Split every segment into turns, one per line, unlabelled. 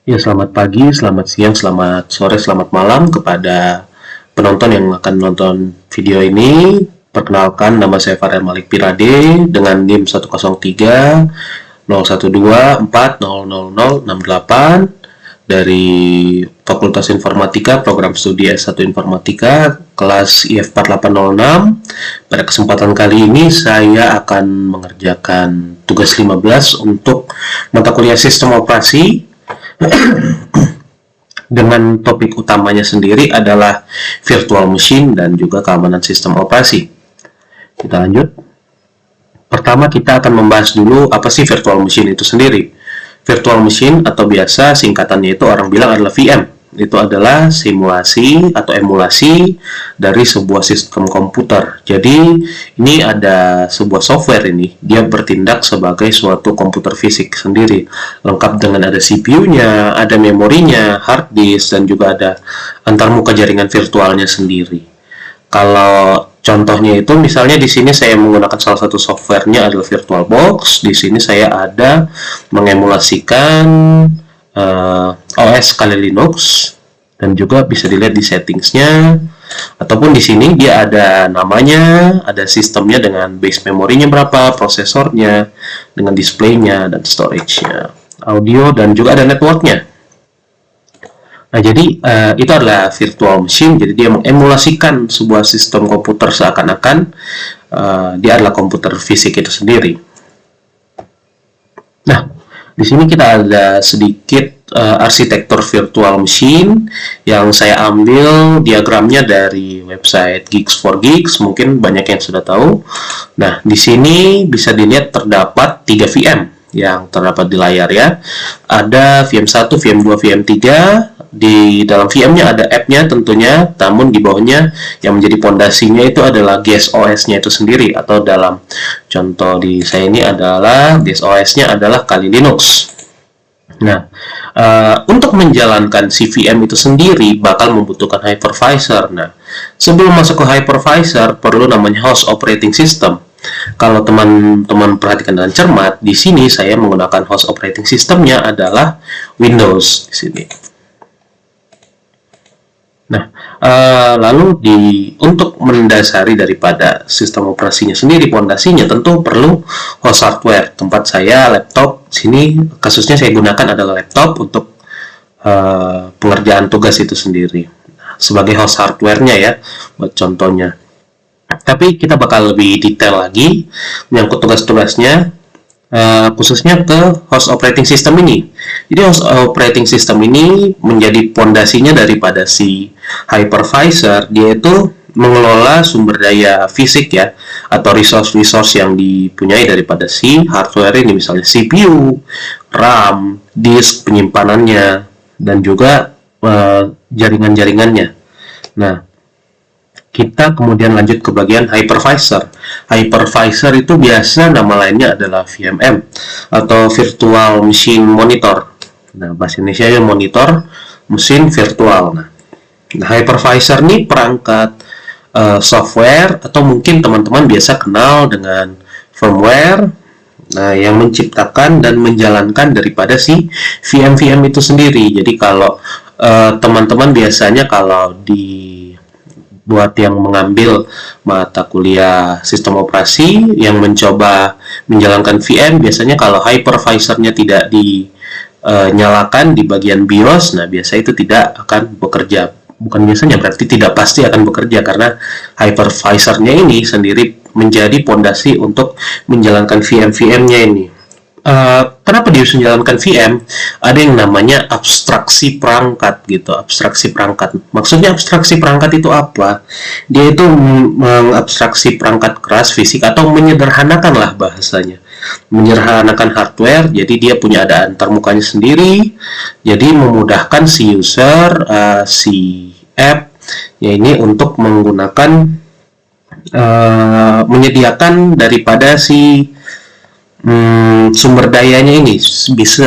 Ya, selamat pagi, selamat siang, selamat sore, selamat malam kepada penonton yang akan menonton video ini. Perkenalkan, nama saya Farel Malik Pirade dengan NIM 103 012 4000068 dari Fakultas Informatika, Program Studi S1 Informatika, kelas IF 4806. Pada kesempatan kali ini saya akan mengerjakan tugas 15 untuk mata kuliah Sistem Operasi dengan topik utamanya sendiri adalah virtual machine dan juga keamanan sistem operasi. Kita lanjut. Pertama kita akan membahas dulu apa sih virtual machine itu sendiri. Virtual machine atau biasa singkatannya itu orang bilang adalah VM. Itu adalah simulasi atau emulasi dari sebuah sistem komputer. Jadi ini ada sebuah software ini, dia bertindak sebagai suatu komputer fisik sendiri, lengkap dengan ada CPU-nya, ada memorinya, hard disk, dan juga ada antarmuka jaringan virtualnya sendiri. Kalau contohnya itu misalnya di sini saya menggunakan salah satu softwarenya adalah VirtualBox. Di sini saya ada mengemulasikan OS Kali Linux, dan juga bisa dilihat di settingsnya, ataupun di sini dia ada namanya, ada sistemnya dengan base memorinya berapa, prosesornya, dengan displaynya dan storage-nya, audio, dan juga ada networknya. Nah, jadi itu adalah virtual machine. Jadi dia mengemulasikan sebuah sistem komputer seakan-akan dia adalah komputer fisik itu sendiri. Nah, di sini kita ada sedikit arsitektur virtual machine yang saya ambil diagramnya dari website Geeks4Geeks, mungkin banyak yang sudah tahu. Nah, di sini bisa dilihat terdapat 3 VM yang terdapat di layar ya. Ada VM1, VM2, VM3. Di dalam VM-nya ada app-nya tentunya, namun di bawahnya yang menjadi pondasinya itu adalah GS OS-nya itu sendiri, atau dalam contoh di saya ini adalah GS OS-nya adalah Kali Linux. Nah, untuk menjalankan si VM itu sendiri bakal membutuhkan hypervisor. Nah, sebelum masuk ke hypervisor perlu namanya host operating system. Kalau teman-teman perhatikan dengan cermat, di sini saya menggunakan host operating systemnya adalah Windows di sini. Nah, lalu untuk mendasari daripada sistem operasinya sendiri, pondasinya tentu perlu host hardware. Tempat saya laptop, sini kasusnya saya gunakan adalah laptop untuk pengerjaan tugas itu sendiri. Sebagai host hardware-nya ya, buat contohnya. Tapi kita bakal lebih detail lagi menyangkut tugas-tugasnya, khususnya ke host operating system ini. Jadi host operating system ini menjadi pondasinya daripada si hypervisor. Dia itu mengelola sumber daya fisik ya, atau resource yang dipunyai daripada si hardware ini, misalnya CPU, RAM, disk penyimpanannya, dan juga jaringan-jaringannya. Nah, kita kemudian lanjut ke bagian hypervisor. Hypervisor itu biasa nama lainnya adalah VMM atau Virtual Machine Monitor. Nah, bahasa Indonesia ya monitor mesin virtual. Nah, hypervisor ini perangkat software, atau mungkin teman-teman biasa kenal dengan firmware, nah, yang menciptakan dan menjalankan daripada si VM-VM itu sendiri. Jadi kalau teman-teman biasanya kalau buat yang mengambil mata kuliah sistem operasi yang mencoba menjalankan VM, biasanya kalau hypervisornya tidak dinyalakan di bagian BIOS, nah biasa itu tidak akan bekerja. Bukan biasanya, berarti tidak pasti akan bekerja, karena hypervisornya ini sendiri menjadi pondasi untuk menjalankan VM-VM-nya ini. Kenapa dia harus menjalankan VM? Ada yang namanya abstraksi perangkat gitu. Abstraksi perangkat. Maksudnya abstraksi perangkat itu apa? Dia itu mengabstraksi perangkat keras fisik, atau menyederhanakan lah bahasanya. Menyederhanakan hardware, jadi dia punya ada antarmukanya sendiri. Jadi memudahkan si user, si app ya ini untuk menggunakan menyediakan daripada si sumber dayanya ini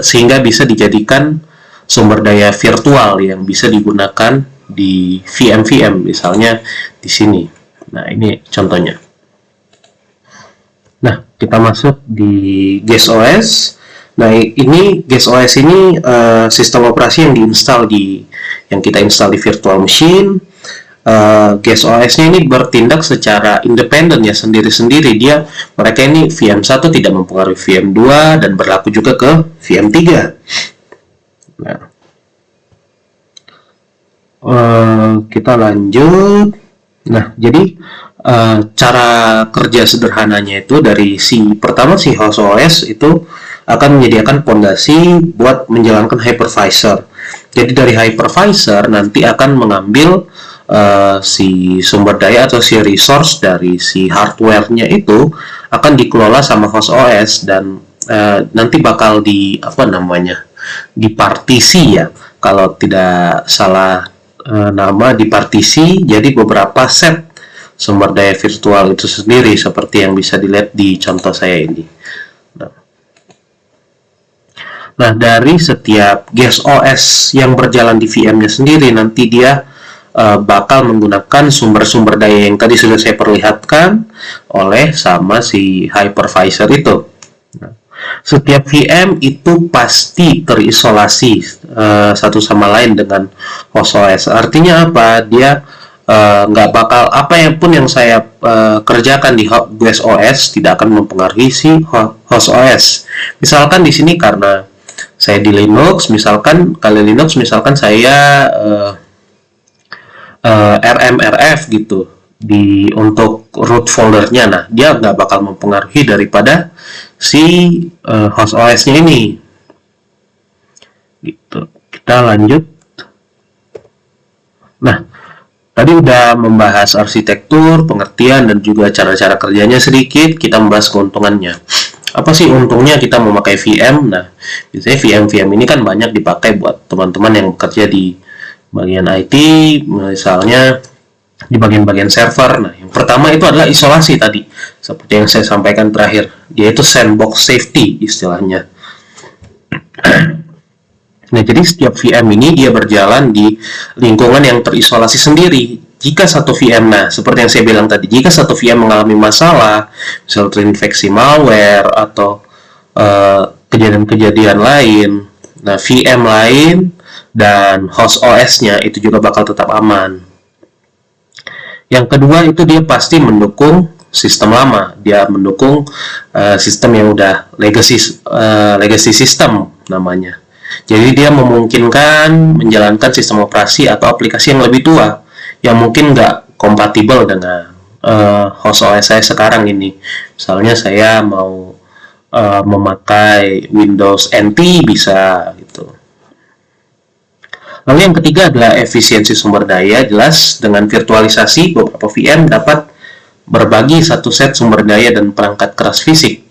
sehingga bisa dijadikan sumber daya virtual yang bisa digunakan di VM-VM, misalnya di sini. Nah, ini contohnya. Nah, kita masuk di GS OS. Nah, ini Guest OS ini sistem operasi yang kita install di virtual machine. Guest OS-nya ini bertindak secara independen ya, sendiri-sendiri. Mereka ini VM1 tidak mempengaruhi VM2 dan berlaku juga ke VM3. Nah, kita lanjut. Nah, jadi cara kerja sederhananya itu dari pertama si host OS itu akan menyediakan fondasi buat menjalankan hypervisor. Jadi dari hypervisor nanti akan mengambil si sumber daya atau si resource dari si hardware-nya itu akan dikelola sama host OS dan nanti bakal dipartisi ya, kalau tidak salah nama dipartisi jadi beberapa set sumber daya virtual itu sendiri, seperti yang bisa dilihat di contoh saya ini. Nah, dari setiap guest OS yang berjalan di VM-nya sendiri, nanti dia bakal menggunakan sumber-sumber daya yang tadi sudah saya perlihatkan oleh sama si hypervisor itu. Nah, setiap VM itu pasti terisolasi satu sama lain dengan host OS. Artinya apa? Dia nggak bakal pun yang saya kerjakan di guest OS tidak akan mempengaruhi si host OS. Misalkan di sini karena saya di Linux, misalkan saya RMRF gitu untuk root foldernya. Nah, dia nggak bakal mempengaruhi daripada si host OS-nya ini. Gitu. Kita lanjut. Nah, tadi udah membahas arsitektur, pengertian, dan juga cara-cara kerjanya sedikit. Kita membahas keuntungannya. Apa sih untungnya kita memakai VM? Nah, biasanya VM ini kan banyak dipakai buat teman-teman yang bekerja di bagian IT, misalnya di bagian-bagian server. Nah, yang pertama itu adalah isolasi tadi, seperti yang saya sampaikan terakhir, yaitu sandbox safety istilahnya. Nah, jadi setiap VM ini dia berjalan di lingkungan yang terisolasi sendiri. Jika satu VM, seperti yang saya bilang tadi, jika satu VM mengalami masalah, misal terinfeksi malware atau kejadian-kejadian lain, nah VM lain dan host OS-nya itu juga bakal tetap aman. Yang kedua itu dia pasti mendukung sistem lama, dia mendukung sistem yang udah legacy system namanya. Jadi dia memungkinkan menjalankan sistem operasi atau aplikasi yang lebih tua, yang mungkin nggak kompatibel dengan host OS saya sekarang ini. Misalnya saya mau memakai Windows NT bisa gitu. Lalu yang ketiga adalah efisiensi sumber daya. Jelas dengan virtualisasi beberapa VM dapat berbagi satu set sumber daya dan perangkat keras fisik.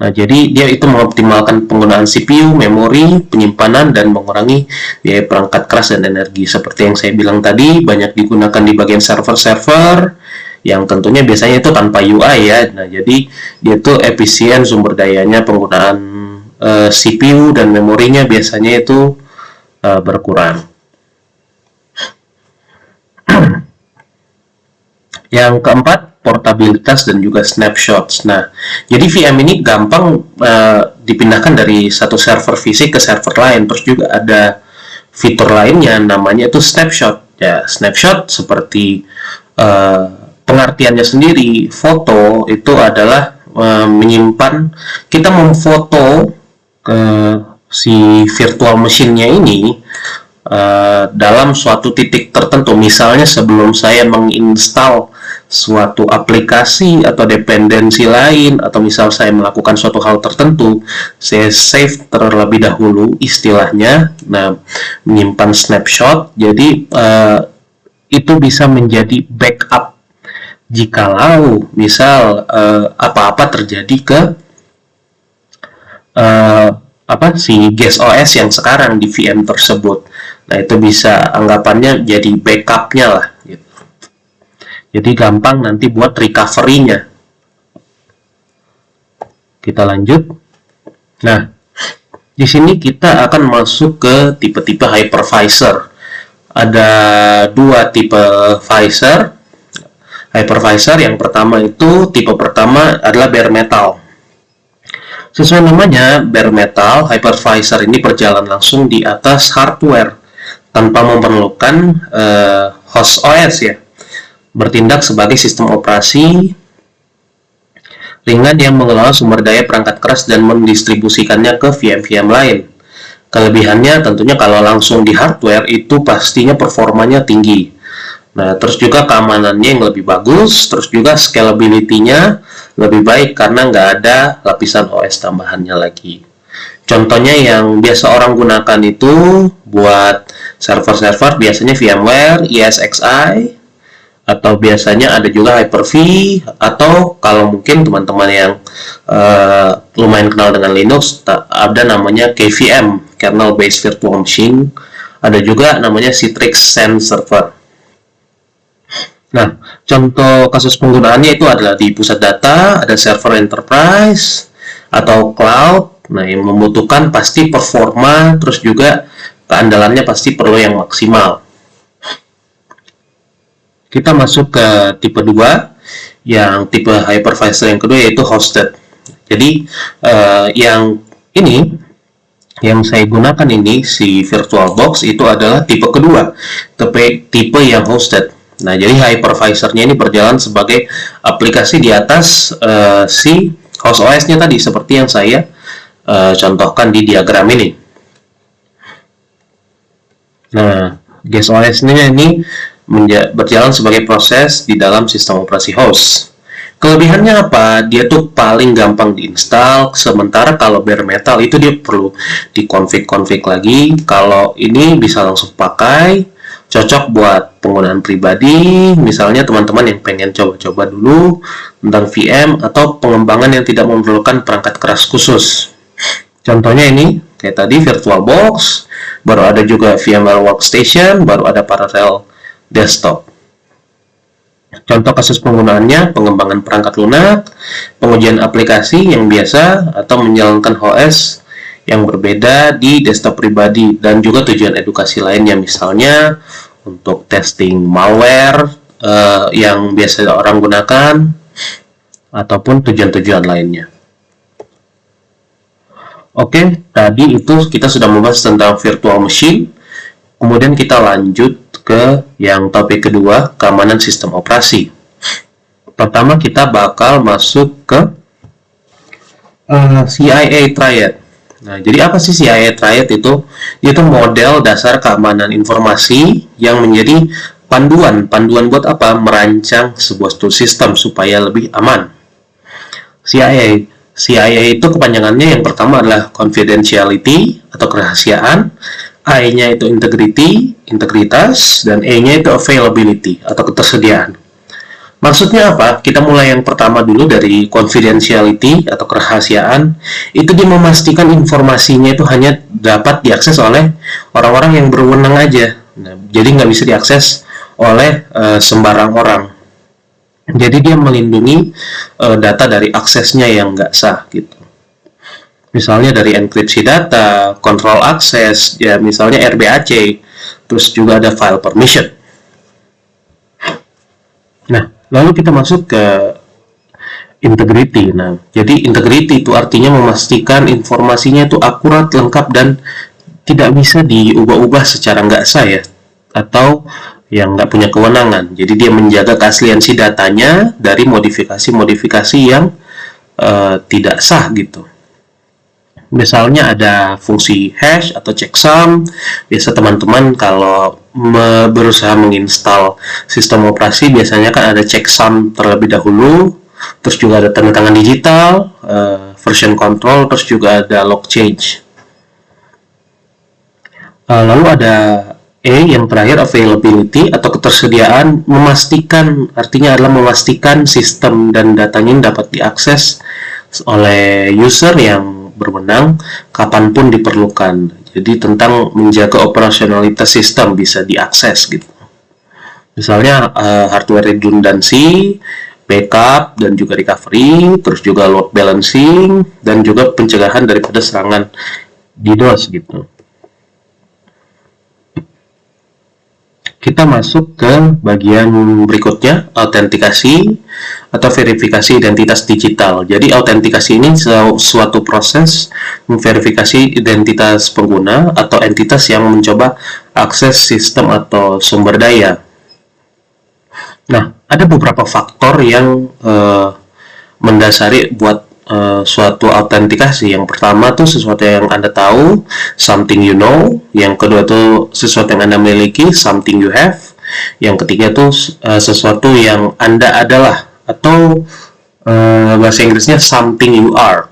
Nah, jadi dia itu mengoptimalkan penggunaan CPU, memori, penyimpanan, dan mengurangi biaya perangkat keras dan energi. Seperti yang saya bilang tadi, banyak digunakan di bagian server-server yang tentunya biasanya itu tanpa UI ya. Nah, jadi dia itu efisien sumber dayanya, penggunaan CPU dan memorinya biasanya itu berkurang. Yang keempat, portabilitas dan juga snapshots. Nah, jadi VM ini gampang dipindahkan dari satu server fisik ke server lain. Terus juga ada fitur lainnya namanya itu snapshot. Ya, snapshot seperti pengertiannya sendiri, foto itu adalah menyimpan, kita memfoto ke si virtual machine-nya ini dalam suatu titik tertentu. Misalnya sebelum saya menginstal suatu aplikasi atau dependensi lain, atau misal saya melakukan suatu hal tertentu, saya save terlebih dahulu istilahnya. Nah, menyimpan snapshot, jadi itu bisa menjadi backup jikalau misal apa-apa terjadi ke si guest OS yang sekarang di VM tersebut. Nah, itu bisa anggapannya jadi backupnya lah gitu. Jadi gampang nanti buat recovery-nya. Kita lanjut. Nah, di sini kita akan masuk ke tipe-tipe hypervisor. Ada dua tipe hypervisor. Yang pertama itu tipe pertama adalah bare metal. Sesuai namanya, bare metal hypervisor ini berjalan langsung di atas hardware tanpa memerlukan host OS ya. Bertindak sebagai sistem operasi ringan yang mengelola sumber daya perangkat keras dan mendistribusikannya ke VM-VM lain. Kelebihannya tentunya kalau langsung di hardware itu pastinya performanya tinggi. Nah, terus juga keamanannya yang lebih bagus, terus juga scalability-nya lebih baik karena nggak ada lapisan OS tambahannya lagi. Contohnya yang biasa orang gunakan itu buat server-server biasanya VMware, ESXi, atau biasanya ada juga Hyper-V, atau kalau mungkin teman-teman yang lumayan kenal dengan Linux, ada namanya KVM, Kernel Based Virtual Machine, ada juga namanya Citrix Xen Server. Nah, contoh kasus penggunaannya itu adalah di pusat data, ada server enterprise, atau cloud, nah yang membutuhkan pasti performa, terus juga keandalannya pasti perlu yang maksimal. Kita masuk ke tipe 2, yang tipe hypervisor yang kedua yaitu hosted. Jadi, yang ini, yang saya gunakan ini, si VirtualBox, itu adalah tipe kedua, tipe yang hosted. Nah, jadi hypervisornya ini berjalan sebagai aplikasi di atas si host OS-nya tadi, seperti yang saya contohkan di diagram ini. Nah, guest OS-nya ini berjalan sebagai proses di dalam sistem operasi host. Kelebihannya apa? Dia tuh paling gampang diinstal, sementara kalau bare metal itu dia perlu dikonfig-konfig lagi. Kalau ini bisa langsung pakai, cocok buat penggunaan pribadi, misalnya teman-teman yang pengen coba-coba dulu tentang VM atau pengembangan yang tidak memerlukan perangkat keras khusus. Contohnya ini, kayak tadi VirtualBox, baru ada juga VMware Workstation, baru ada Parallel Desktop. Contoh kasus penggunaannya, pengembangan perangkat lunak, pengujian aplikasi yang biasa, atau menjalankan OS yang berbeda di desktop pribadi, dan juga tujuan edukasi lainnya, misalnya untuk testing malware yang biasa orang gunakan, ataupun tujuan-tujuan lainnya. Oke, tadi itu kita sudah membahas tentang virtual machine. Kemudian kita lanjut ke yang topik kedua, keamanan sistem operasi. Pertama kita bakal masuk ke CIA Triad. Nah, jadi apa sih CIA Triad itu? Itu model dasar keamanan informasi yang menjadi panduan buat apa? Merancang sebuah tool system supaya lebih aman. CIA itu kepanjangannya yang pertama adalah confidentiality atau kerahasiaan, I-nya itu integrity, integritas, dan E-nya itu availability atau ketersediaan. Maksudnya apa? Kita mulai yang pertama dulu dari confidentiality atau kerahasiaan. Itu dia memastikan informasinya itu hanya dapat diakses oleh orang-orang yang berwenang aja. Nah, jadi nggak bisa diakses oleh sembarang orang. Jadi dia melindungi data dari aksesnya yang nggak sah gitu. Misalnya dari enkripsi data, kontrol akses, ya misalnya RBAC, terus juga ada file permission. Nah, lalu kita masuk ke integrity. Nah, jadi integrity itu artinya memastikan informasinya itu akurat, lengkap, dan tidak bisa diubah-ubah secara nggak sah ya, atau yang nggak punya kewenangan. Jadi dia menjaga keaslian si datanya dari modifikasi-modifikasi yang tidak sah gitu. Misalnya ada fungsi hash atau checksum. Biasa teman-teman kalau berusaha menginstal sistem operasi biasanya kan ada checksum terlebih dahulu, terus juga ada tanda tangan digital, version control, terus juga ada log change. Lalu ada yang terakhir availability atau ketersediaan, memastikan, artinya adalah memastikan sistem dan datanya dapat diakses oleh user yang berwenang kapanpun diperlukan. Jadi tentang menjaga operasionalitas sistem bisa diakses gitu. Misalnya hardware redundancy, backup, dan juga recovery, terus juga load balancing, dan juga pencegahan daripada serangan DDoS gitu. kita masuk ke bagian berikutnya, autentikasi atau verifikasi identitas digital. Jadi autentikasi ini suatu proses memverifikasi identitas pengguna atau entitas yang mencoba akses sistem atau sumber daya. Nah, ada beberapa faktor yang mendasari buat suatu autentikasi. Yang pertama tuh sesuatu yang Anda tahu, something you know. Yang kedua tuh sesuatu yang Anda miliki, something you have. Yang ketiga tuh sesuatu yang Anda adalah, atau bahasa Inggrisnya something you are.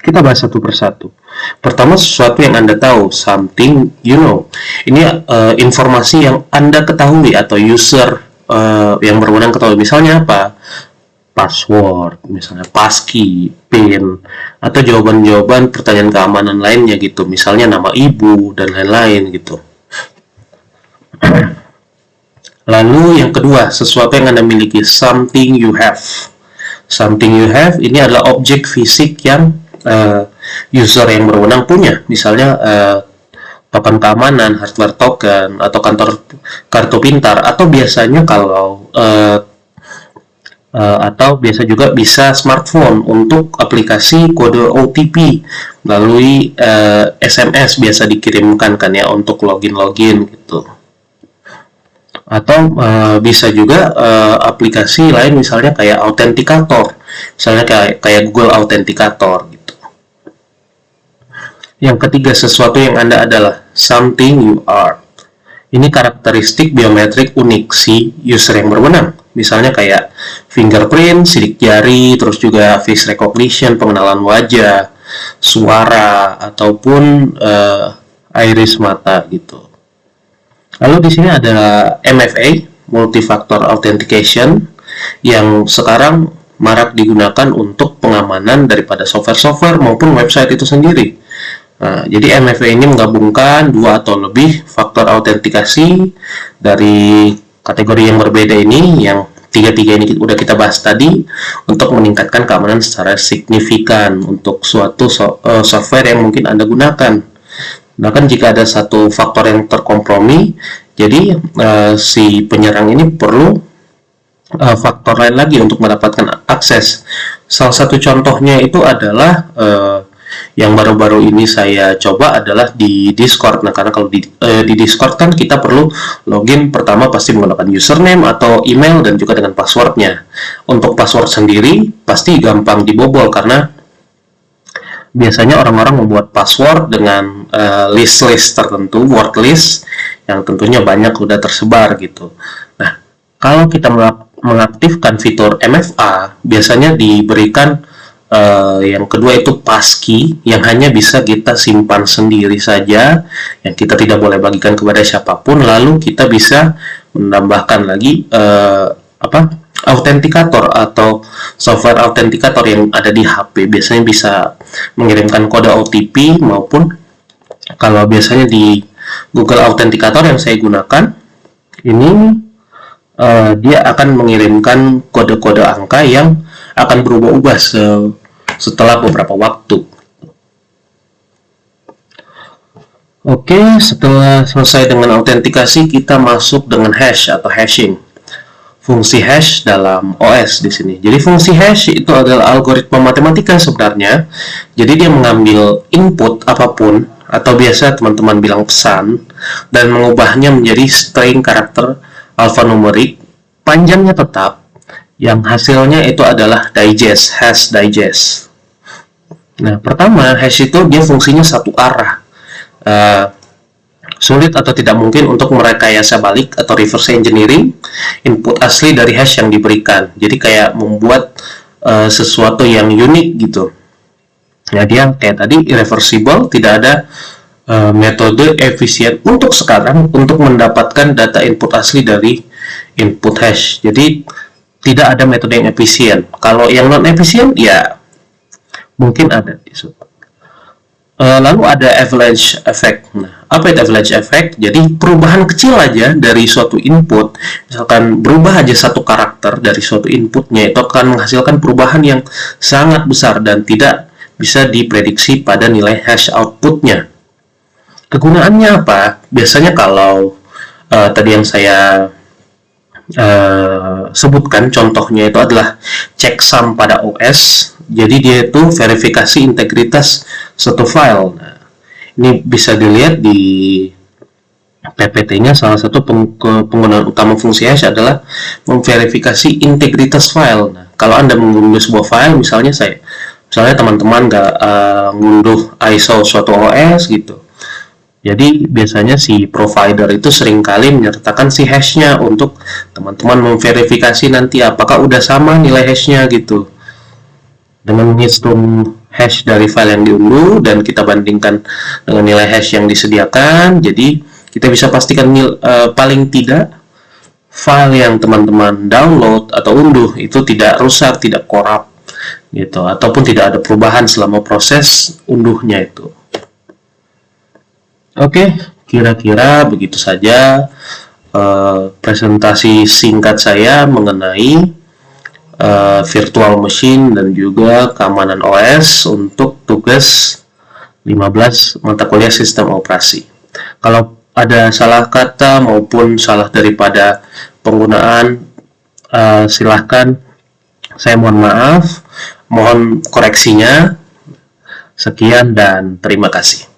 Kita bahas satu persatu. Pertama, sesuatu yang Anda tahu, something you know. Ini informasi yang Anda ketahui atau user yang berwenang ketahui. Misalnya apa? Password, misalnya passkey, PIN, atau jawaban-jawaban pertanyaan keamanan lainnya gitu. Misalnya nama ibu dan lain-lain gitu. Lalu yang kedua, sesuatu yang Anda miliki, something you have. Something you have ini adalah objek fisik yang user yang berwenang punya. Misalnya papan keamanan, hardware token, atau kartu pintar, atau biasanya kalau atau biasa juga bisa smartphone untuk aplikasi kode OTP melalui SMS biasa dikirimkan kan ya untuk login gitu. Atau bisa juga aplikasi lain misalnya kayak Authenticator, misalnya kayak Google Authenticator gitu. Yang ketiga, sesuatu yang Anda adalah, something you are. Ini karakteristik biometrik unik si user yang berwenang. Misalnya kayak fingerprint, sidik jari, terus juga face recognition, pengenalan wajah, suara, ataupun iris mata gitu. Lalu di sini ada MFA, Multi-Factor Authentication, yang sekarang marak digunakan untuk pengamanan daripada software-software maupun website itu sendiri. Nah, jadi MFA ini menggabungkan dua atau lebih faktor autentikasi dari kategori yang berbeda ini, yang tiga-tiga ini udah kita bahas tadi, untuk meningkatkan keamanan secara signifikan untuk suatu software yang mungkin Anda gunakan. Bahkan jika ada satu faktor yang terkompromi, jadi si penyerang ini perlu faktor lain lagi untuk mendapatkan akses. Salah satu contohnya itu adalah yang baru-baru ini saya coba adalah di Discord. Nah, karena kalau di Discord kan kita perlu login pertama pasti menggunakan username atau email dan juga dengan passwordnya. Untuk password sendiri pasti gampang dibobol karena biasanya orang-orang membuat password dengan list-list tertentu, word list yang tentunya banyak sudah tersebar gitu. Nah, kalau kita mengaktifkan fitur MFA, biasanya diberikan yang kedua itu passkey yang hanya bisa kita simpan sendiri saja, yang kita tidak boleh bagikan kepada siapapun. Lalu kita bisa menambahkan lagi autentikator atau software autentikator yang ada di HP. Biasanya bisa mengirimkan kode OTP, maupun kalau biasanya di Google Authenticator yang saya gunakan ini dia akan mengirimkan kode-kode angka yang akan berubah-ubah setelah beberapa waktu. Oke, setelah selesai dengan autentikasi, kita masuk dengan hash atau hashing. Fungsi hash dalam OS di sini. Jadi fungsi hash itu adalah algoritma matematika sebenarnya. Jadi dia mengambil input apapun, atau biasa teman-teman bilang pesan, dan mengubahnya menjadi string karakter alfanumerik, panjangnya tetap, yang hasilnya itu adalah digest, hash digest. Nah, pertama, hash itu dia fungsinya satu arah. Sulit atau tidak mungkin untuk merekayasa balik atau reverse engineering input asli dari hash yang diberikan. Jadi kayak membuat sesuatu yang unik gitu. Nah, dia kayak tadi irreversible, tidak ada metode efisien untuk sekarang untuk mendapatkan data input asli dari input hash. Jadi tidak ada metode yang efisien. Kalau yang non efisien ya mungkin ada di situ. Lalu ada avalanche effect. Nah, apa itu avalanche effect? Jadi perubahan kecil aja dari suatu input, misalkan berubah aja satu karakter dari suatu inputnya, itu akan menghasilkan perubahan yang sangat besar dan tidak bisa diprediksi pada nilai hash outputnya. Kegunaannya apa? Biasanya kalau tadi yang saya sebutkan contohnya itu adalah checksum pada OS. Jadi dia itu verifikasi integritas satu file. Nah, ini bisa dilihat di PPT-nya. Salah satu penggunaan utama fungsi hash adalah memverifikasi integritas file. Nah, kalau Anda mengunduh sebuah file, misalnya teman-teman nggak ngunduh ISO suatu OS gitu. Jadi biasanya si provider itu seringkali menyertakan si hash-nya untuk teman-teman memverifikasi nanti apakah udah sama nilai hash-nya gitu. Dengan menghitung hash dari file yang diunduh dan kita bandingkan dengan nilai hash yang disediakan, jadi kita bisa pastikan paling tidak file yang teman-teman download atau unduh itu tidak rusak, tidak korup gitu, ataupun tidak ada perubahan selama proses unduhnya itu. Oke, kira-kira begitu saja presentasi singkat saya mengenai virtual machine dan juga keamanan OS untuk tugas 15 mata kuliah sistem operasi. Kalau ada salah kata maupun salah daripada penggunaan, silahkan, saya mohon maaf, mohon koreksinya. Sekian dan terima kasih.